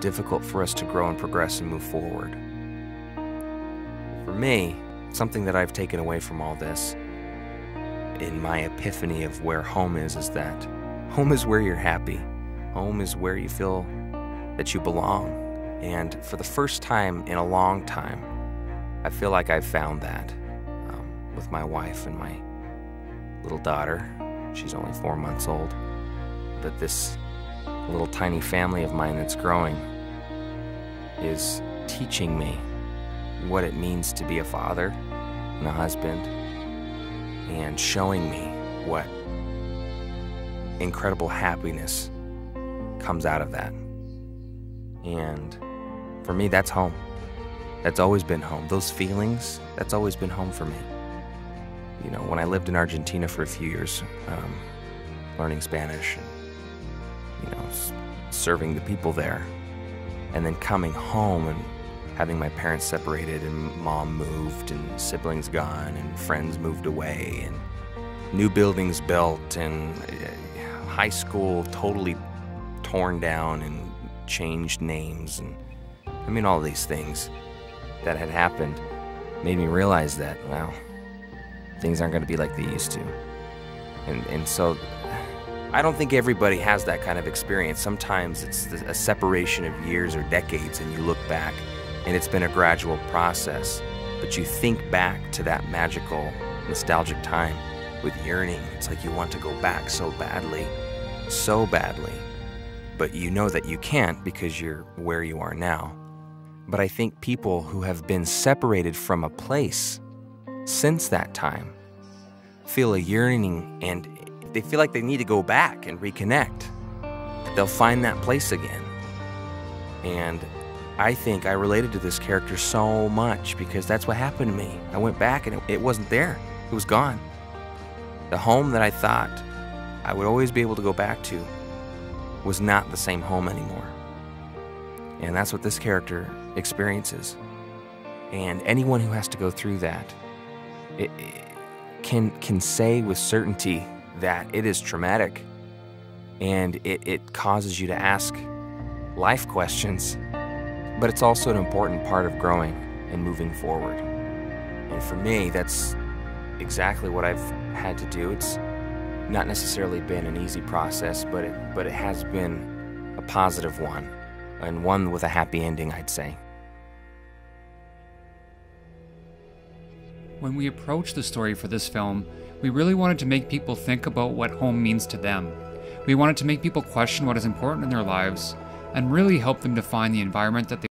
difficult for us to grow and progress and move forward. For me, something that I've taken away from all this, in my epiphany of where home is that home is where you're happy. Home is where you feel that you belong. And for the first time in a long time, I feel like I've found that with my wife and my little daughter. She's only 4 months old. But this little tiny family of mine that's growing is teaching me what it means to be a father and a husband, and showing me what incredible happiness comes out of that. And for me, that's home. That's always been home. Those feelings, that's always been home for me. You know, when I lived in Argentina for a few years, learning Spanish, and, you know, serving the people there, and then coming home and having my parents separated and mom moved and siblings gone and friends moved away and new buildings built and high school totally torn down and changed names, and I mean, all these things that had happened made me realize that, wow, things aren't going to be like they used to. And so I don't think everybody has that kind of experience. Sometimes it's a separation of years or decades, and you look back and it's been a gradual process, but you think back to that magical, nostalgic time with yearning. It's like you want to go back so badly, but you know that you can't because you're where you are now. But I think people who have been separated from a place since that time feel a yearning, and they feel like they need to go back and reconnect. They'll find that place again. And I think I related to this character so much because that's what happened to me. I went back and it wasn't there. It was gone. The home that I thought I would always be able to go back to was not the same home anymore. And that's what this character experiences. And anyone who has to go through that it can say with certainty that it is traumatic, and it causes you to ask life questions, but it's also an important part of growing and moving forward. And for me, that's exactly what I've had to do. It's not necessarily been an easy process, but it has been a positive one, and one with a happy ending, I'd say. When we approached the story for this film, we really wanted to make people think about what home means to them. We wanted to make people question what is important in their lives and really help them define the environment that they